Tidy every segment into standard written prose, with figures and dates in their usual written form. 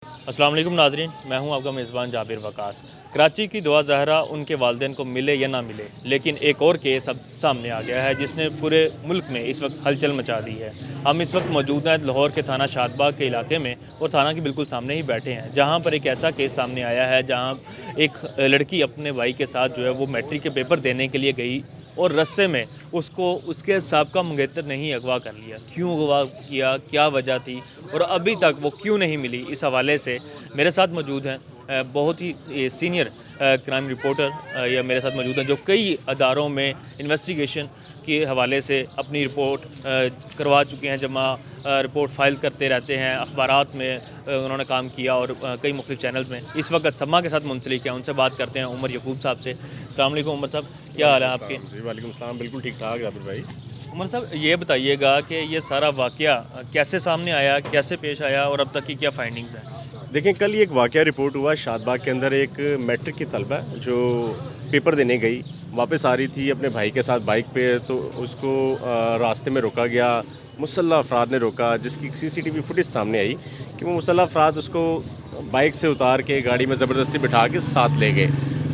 अस्सलाम वालेकुम नाज़रीन, मैं हूं आपका मेज़बान जाबिर वकास। कराची की दुआ ज़हरा उनके वालिदैन को मिले या ना मिले, लेकिन एक और केस अब सामने आ गया है जिसने पूरे मुल्क में इस वक्त हलचल मचा दी है। हम इस वक्त मौजूद हैं लाहौर के थाना शादबाग के इलाके में और थाना के बिल्कुल सामने ही बैठे हैं, जहाँ पर एक ऐसा केस सामने आया है जहाँ एक लड़की अपने भाई के साथ जो है वो मैट्रिक के पेपर देने के लिए गई और रास्ते में उसको उसके साबका मंगेतर ने ही अगवा कर लिया। क्यों अगवा किया, क्या वजह थी और अभी तक वो क्यों नहीं मिली, इस हवाले से मेरे साथ मौजूद हैं बहुत ही सीनियर क्राइम रिपोर्टर या मेरे साथ मौजूद हैं जो कई अदारों में इन्वेस्टिगेशन के हवाले से अपनी रिपोर्ट करवा चुके हैं, जमा रिपोर्ट फाइल करते रहते हैं, अखबारात में उन्होंने काम किया और कई मुख्तलिफ चैनल्स में इस वक्त समा के साथ मुंसलिक है। उनसे बात करते हैं उमर यकूब साहब से। अस्सलाम वालेकुम उमर साहब, क्या हाल है आपके? जी वालेकुम सलाम, बिल्कुल ठीक ठाक जाबिर भाई। उमर साहब, ये बताइएगा कि ये सारा वाक़या कैसे सामने आया, कैसे पेश आया और अब तक की क्या फाइंडिंग्स हैं? देखें, कल ये एक वाक़या रिपोर्ट हुआ शादबाग के अंदर। एक मैट्रिक की तलबा जो पेपर देने गई, वापस आ रही थी अपने भाई के साथ बाइक पे, तो उसको रास्ते में रोका गया। मुसल्लह अफराद ने रोका, जिसकी सीसीटीवी फुटेज सामने आई कि वो मुसल्लह अफराद उसको बाइक से उतार के गाड़ी में ज़बरदस्ती बिठा के साथ ले गए।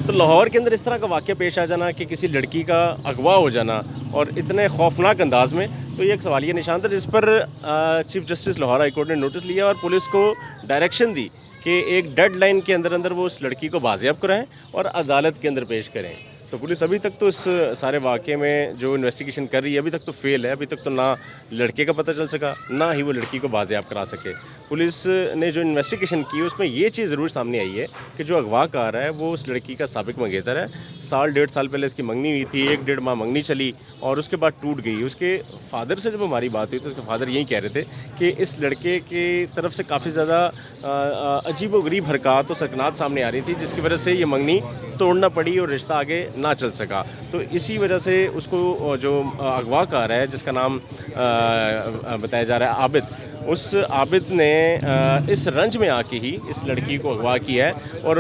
तो लाहौर के अंदर इस तरह का वाक़या पेश आ जाना कि किसी लड़की का अगवा हो जाना और इतने खौफनाक अंदाज में, तो ये एक सवालिया निशान था जिस पर chief justice Lahore high court ने नोटिस लिया और पुलिस को डायरेक्शन दी कि एक डेड लाइन के अंदर अंदर वो उस लड़की को बाजियाब कराएं और अदालत के अंदर पेश करें। तो पुलिस अभी तक तो इस सारे वाक़े में जो इन्वेस्टिगेशन कर रही है अभी तक तो फेल है। अभी तक तो ना लड़के का पता चल सका, ना ही वो लड़की को बाजियाब करा सके। पुलिस ने जो इन्वेस्टिगेशन की उसमें ये चीज़ ज़रूर सामने आई है कि जो अगवाकार है वो उस लड़की का साबिक मंगेतर है। साल डेढ़ साल पहले इसकी मंगनी हुई थी, 1-1.5 माह मंगनी चली और उसके बाद टूट गई। उसके फादर से जब हमारी बात हुई तो उसके फादर यही कह रहे थे कि इस लड़के की तरफ से काफ़ी ज़्यादा अजीब व गरीब हरकत और सकनात सामने आ रही थी, जिसकी वजह से ये मंगनी तोड़ना पड़ी और रिश्ता आगे ना चल सका। तो इसी वजह से उसको जो अगवाकार है, जिसका नाम बताया जा रहा है आबिद, उस आबिद ने इस रंज में आके ही इस लड़की को अगवा किया है और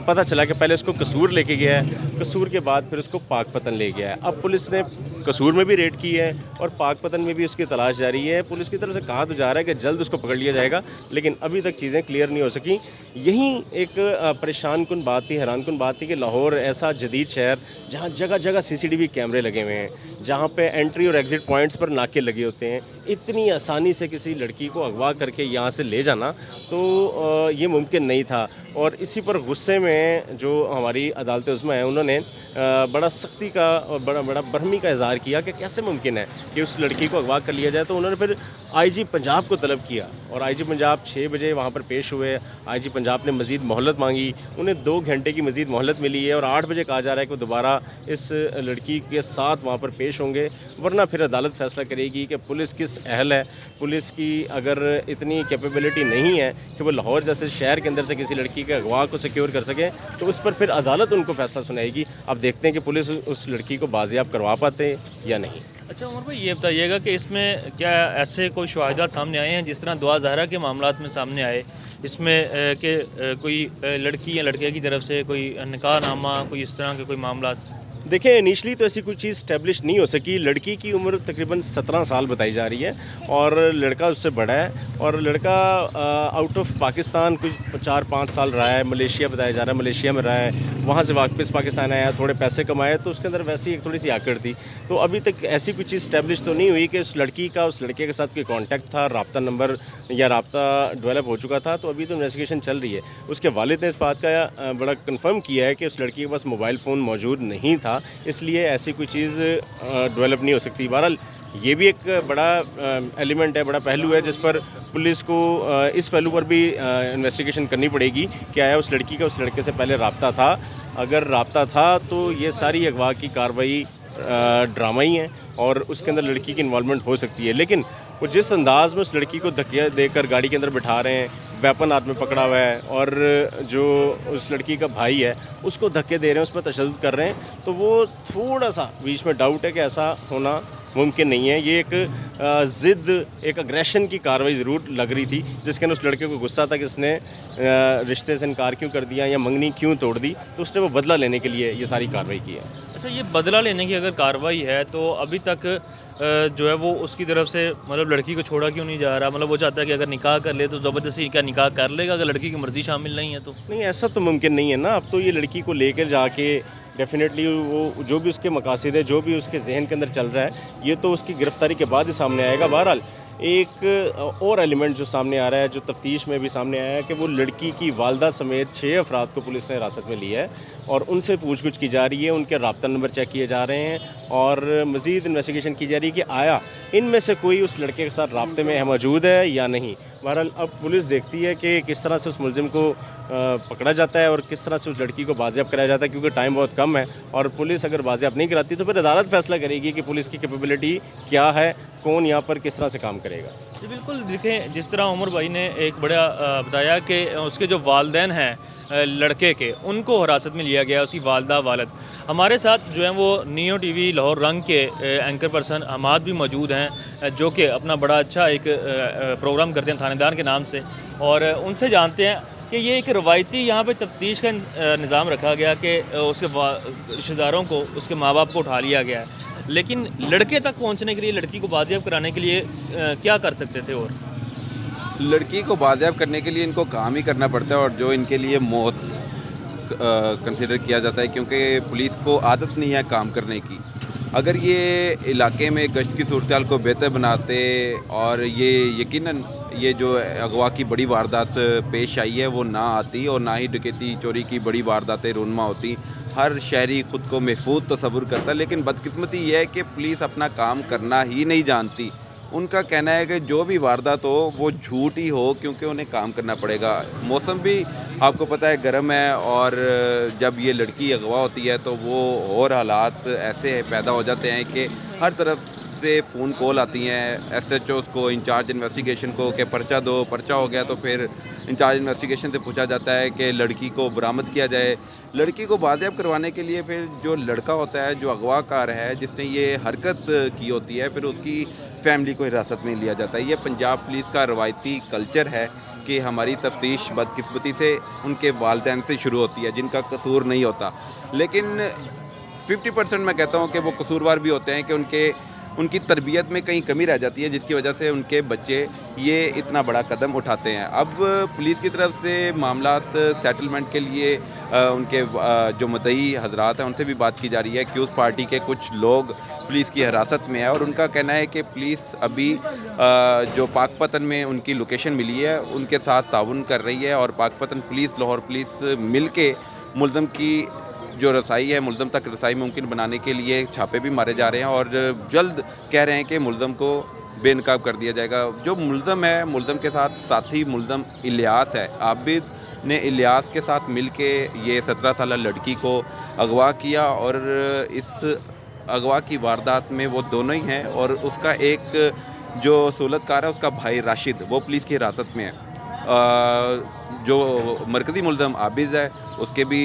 पता चला कि पहले उसको कसूर लेके गया है, कसूर के बाद फिर उसको पाकपतन ले गया है। अब पुलिस ने कसूर में भी रेड की है और पाकपतन में भी उसकी तलाश जारी है। पुलिस की तरफ से कहा तो जा रहा है कि जल्द उसको पकड़ लिया जाएगा, लेकिन अभी तक चीज़ें क्लियर नहीं हो सकी। यही एक परेशान कुन बात थी, हैरान कुन बात थी कि लाहौर ऐसा जदीद शहर जहाँ जगह जगह सीसीटीवी कैमरे लगे हुए हैं, जहाँ पे एंट्री और एग्ज़िट पॉइंट्स पर नाके लगे होते हैं, इतनी आसानी से किसी लड़की को अगवा करके यहाँ से ले जाना तो ये मुमकिन नहीं था। और इसी पर गुस्से में जो हमारी अदालतें उसमें हैं, उन्होंने बड़ा सख्ती का और बड़ा बरहमी का इज़हार किया कि कैसे मुमकिन है कि उस लड़की को अगवा कर लिया जाए। तो उन्होंने फिर आईजी पंजाब को तलब किया और आईजी पंजाब 6 बजे वहाँ पर पेश हुए। आईजी पंजाब ने मज़ीद मोहलत मांगी, उन्हें 2 घंटे की मज़ीद मोहलत मिली है और 8 बजे कहा जा रहा है कि वो दोबारा इस लड़की के साथ वहाँ पर पेश होंगे, वरना फिर अदालत फ़ैसला करेगी कि पुलिस किस अहल है। पुलिस की अगर इतनी कैपेबिलिटी नहीं है कि वो लाहौर जैसे शहर के अंदर से किसी लड़की के अगवा को सिक्योर कर सकें, तो उस पर फिर अदालत उनको फ़ैसला सुनाएगी। अब देखते हैं कि पुलिस उस लड़की को बाजियाब करवा पाते या नहीं। अच्छा उमर भाई, ये बताइएगा कि इसमें क्या ऐसे कोई शवाहिदात सामने आए हैं जिस तरह दुआ ज़हरा के मामलात में सामने आए, इसमें कि कोई लड़की या लड़के की तरफ से कोई निकाह नामा, कोई इस तरह के कोई मामलात? देखिए, इनिशली तो ऐसी कोई चीज़ स्टैब्लिश नहीं हो सकी। लड़की की उम्र तकरीबन 17 साल बताई जा रही है और लड़का उससे बड़ा है और लड़का आउट ऑफ पाकिस्तान कुछ 4-5 साल रहा है। मलेशिया बताया जा रहा है, मलेशिया में रहा है, वहाँ से वापस पाकिस्तान आया, थोड़े पैसे कमाए, तो उसके अंदर वैसी एक थोड़ी सी आकड़ थी। तो अभी तक ऐसी कोई चीज़ स्टैब्लिश तो नहीं हुई कि उस लड़की का उस लड़के के साथ कोई कॉन्टैक्ट था, रब्ता नंबर या रब्ता डेवलप हो चुका था। तो अभी तो इन्वेस्टिगेशन चल रही है। उसके वालिद ने इस बात का बड़ा कन्फर्म किया है कि उस लड़की के पास मोबाइल फ़ोन मौजूद नहीं था, इसलिए ऐसी कोई चीज़ डेवलप नहीं हो सकती। बहरहाल ये भी एक बड़ा एलिमेंट है, बड़ा पहलू है जिस पर पुलिस को इस पहलू पर भी इन्वेस्टिगेशन करनी पड़ेगी कि आया उस लड़की का उस लड़के से पहले रब्ता था। अगर रब्ता था तो ये सारी अगवा की कार्रवाई ड्रामा ही है और उसके अंदर लड़की की इन्वॉल्वमेंट हो सकती है। लेकिन वो जिस अंदाज में उस लड़की को धक्के देकर गाड़ी के अंदर बिठा रहे हैं, वेपन हाथ में पकड़ा हुआ है और जो उस लड़की का भाई है उसको धक्के दे रहे हैं, उस पर तशद्दुद कर रहे हैं, तो वो थोड़ा सा बीच में डाउट है कि ऐसा होना मुमकिन नहीं है। ये एक ज़िद, एक अग्रेशन की कार्रवाई ज़रूर लग रही थी, जिसके अंदर उस लड़के को गुस्सा था कि इसने रिश्ते से इनकार क्यों कर दिया या मंगनी क्यों तोड़ दी, तो उसने वो बदला लेने के लिए ये सारी कार्रवाई की है। अच्छा, ये बदला लेने की अगर कार्रवाई है तो अभी तक जो है वो उसकी तरफ से मतलब लड़की को छोड़ा क्यों नहीं जा रहा? मतलब वो चाहता है कि अगर निकाह कर ले तो ज़बरदस्ती क्या निकाह कर लेगा अगर लड़की की मर्ज़ी शामिल नहीं है तो? नहीं, ऐसा तो मुमकिन नहीं है ना। अब तो ये लड़की को लेकर जाके डेफ़िनेटली वो जो भी उसके मकासद है, जो भी उसके ज़हन के अंदर चल रहा है, ये तो उसकी गिरफ़्तारी के बाद ही सामने आएगा। बहरहाल एक और एलिमेंट जो सामने आ रहा है, जो तफ्तीश में भी सामने आया है कि वो लड़की की वालदा समेत 6 अफराद को पुलिस ने हिरासत में लिया है और उनसे पूछगछ की जा रही है, उनके राब्ता नंबर चेक किए जा रहे हैं और मज़ीद इन्वेस्टिगेशन की जा रही है कि आया इनमें से कोई उस लड़के के साथ राब्ते में मौजूद है या नहीं। बहरहाल अब पुलिस देखती है कि किस तरह से उस मुलजिम को पकड़ा जाता है और किस तरह से उस लड़की को बाजियाब कराया जाता है, क्योंकि टाइम बहुत कम है और पुलिस अगर बाजियाब नहीं कराती तो फिर अदालत फैसला करेगी कि पुलिस की कैपेबिलिटी क्या है, कौन यहाँ पर किस तरह से काम करेगा। जी बिल्कुल, देखें जिस तरह उमर भाई ने एक बड़ा बताया कि उसके जो वालदैन हैं लड़के के, उनको हिरासत में लिया गया, उसकी वालदा वालिद। हमारे साथ जो है वो नियो टीवी लाहौर रंग के एंकर पर्सन हमाद भी मौजूद हैं, जो कि अपना बड़ा अच्छा एक प्रोग्राम करते हैं थानेदार के नाम से, और उनसे जानते हैं कि ये एक रवायती यहाँ पे तफ्तीश का निज़ाम रखा गया कि उसके रिश्तेदारों को, उसके माँ बाप को उठा लिया गया है, लेकिन लड़के तक पहुँचने के लिए, लड़की को बाजियाब कराने के लिए क्या कर सकते थे? और लड़की को बाजियाब करने के लिए इनको काम ही करना पड़ता है और जो इनके लिए मौत कंसिडर किया जाता है, क्योंकि पुलिस को आदत नहीं है काम करने की। अगर ये इलाके में गश्त की सूरत को बेहतर बनाते और ये यकीनन ये जो अगवा की बड़ी वारदात पेश आई है वो ना आती और ना ही डकैती चोरी की बड़ी वारदातें रूनमा होती। हर शहरी ख़ुद को महफूज तस्वुर करता है, लेकिन बदकिस्मती ये है कि पुलिस अपना काम करना ही नहीं जानती। उनका कहना है कि जो भी वारदात हो वो झूठ ही हो, क्योंकि उन्हें काम करना पड़ेगा। मौसम भी आपको पता है गर्म है और जब ये लड़की अगवा होती है तो वो और हालात ऐसे पैदा हो जाते हैं कि हर तरफ से फ़ोन कॉल आती हैं SHOs को, इंचार्ज इन्वेस्टिगेशन को, कि पर्चा दो, पर्चा हो गया तो फिर इंचार्ज इन्वेस्टिगेशन से पूछा जाता है कि लड़की को बरामद किया जाए। लड़की को बाजियाब करवाने के लिए फिर जो लड़का होता है, जो अगवाकार है, जिसने ये हरकत की होती है, फिर उसकी फैमिली को हिरासत में लिया जाता है। ये पंजाब पुलिस का रवायती कल्चर है कि हमारी तफ्तीश बदकिस्मती से उनके वालिदैन से शुरू होती है जिनका कसूर नहीं होता, लेकिन 50% मैं कहता हूँ कि वो कसूरवार भी होते हैं कि उनकी तरबियत में कहीं कमी रह जाती है, जिसकी वजह से उनके बच्चे ये इतना बड़ा कदम उठाते हैं। अब पुलिस की तरफ से मामलात सेटलमेंट के लिए उनके जो मुद्दई हजरात हैं उनसे भी बात की जा रही है कि उस पार्टी के कुछ लोग पुलिस की हिरासत में है और उनका कहना है कि पुलिस अभी जो पाकपतन में उनकी लोकेशन मिली है उनके साथ ताउन कर रही है और पाकपतन पुलिस, लाहौर पुलिस मिल के मुल्ज़म की जो रसाई है, मुल्ज़म तक रसाई मुमकिन बनाने के लिए छापे भी मारे जा रहे हैं और जल्द कह रहे हैं कि मुल्ज़म को बेनकाब कर दिया जाएगा। जो मुल्ज़म है, मुल्ज़म के साथ साथी मुल्ज़म इलियास है, आबिद ने इलियास के साथ मिल के ये 17 साल लड़की को अगवा किया और इस अगवा की वारदात में वो दोनों ही हैं और उसका एक जो सूलतकार है उसका भाई राशिद वो पुलिस की हिरासत में है। जो मरकज़ी मुल्ज़म आबिद है उसके भी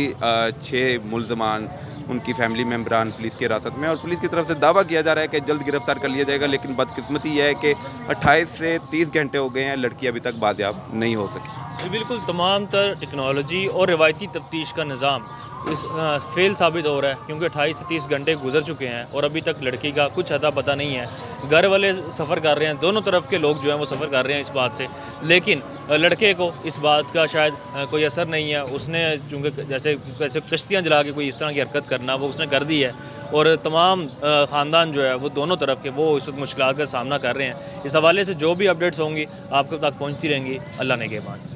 6 मुल्ज़मान, उनकी फैमिली मेम्बरान पुलिस की हिरासत में और पुलिस की तरफ से दावा किया जा रहा है कि जल्द गिरफ्तार कर लिया जाएगा, लेकिन बदकिस्मती यह है कि 28 से 30 घंटे हो गए हैं, लड़की अभी तक बाजियाब नहीं हो सकी। जी बिल्कुल, तमाम तर टेक्नोलॉजी और रिवायती तफ्तीश का निज़ाम इस फेल साबित हो रहा है, क्योंकि 28 से 30 घंटे गुजर चुके हैं और अभी तक लड़की का कुछ अता पता नहीं है। घर वाले सफ़र कर रहे हैं, दोनों तरफ के लोग जो हैं वो सफ़र कर रहे हैं इस बात से, लेकिन लड़के को इस बात का शायद कोई असर नहीं है। उसने चूँकि जैसे कश्तियाँ जला के कोई इस तरह की हरकत करना वो उसने कर दी है और तमाम ख़ानदान जो है वो दोनों तरफ के वो इस वक्त मुश्किलात का सामना कर रहे हैं। इस हवाले से जो भी अपडेट्स होंगी आपको तक पहुँचती रहेंगी। अल्लाह ने के बाद।